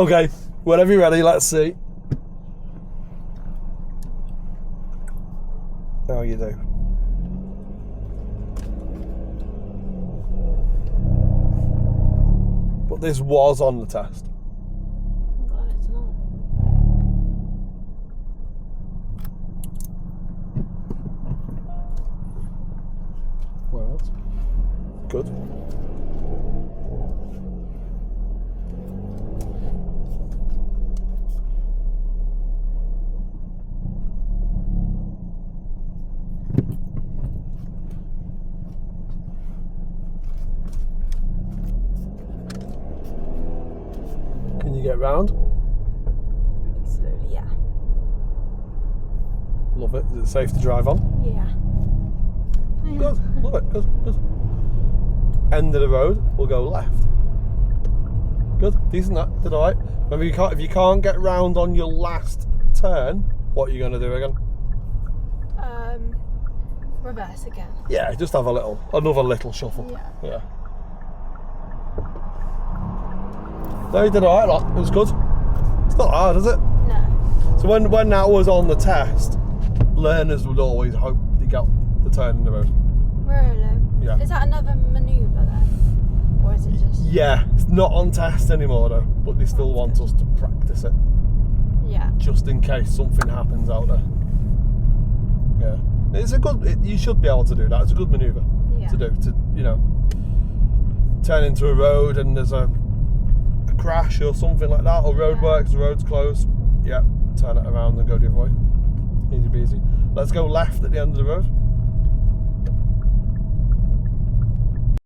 Okay, whenever you're ready, let's see how you do. But this was on the test. I'm glad it's not. Well, that's good. Can you get round? Pretty slowly, yeah. Love it. Is it safe to drive on? Yeah. Good. Love it. Good. End of the road. We'll go left. Good. Decent. That did all right. Remember, if you can't get round on your last turn, what are you going to do again? Reverse again. Yeah. Just have another little shuffle. Yeah. No, you did all right. Lot. It was good. It's not hard, is it? No. So when that was on the test, learners would always hope they got the turn in the road. Really? Yeah. Is that another manoeuvre then? Or is it just... Yeah, it's not on test anymore though, but they still want us to practice it. Yeah. Just in case something happens out there. Yeah. It's you should be able to do that. It's a good manoeuvre to do, turn into a road and there's a crash or something like that, or roadworks, the road's closed. Yeah, turn it around and go the other way. Easy peasy. Let's go left at the end of the road.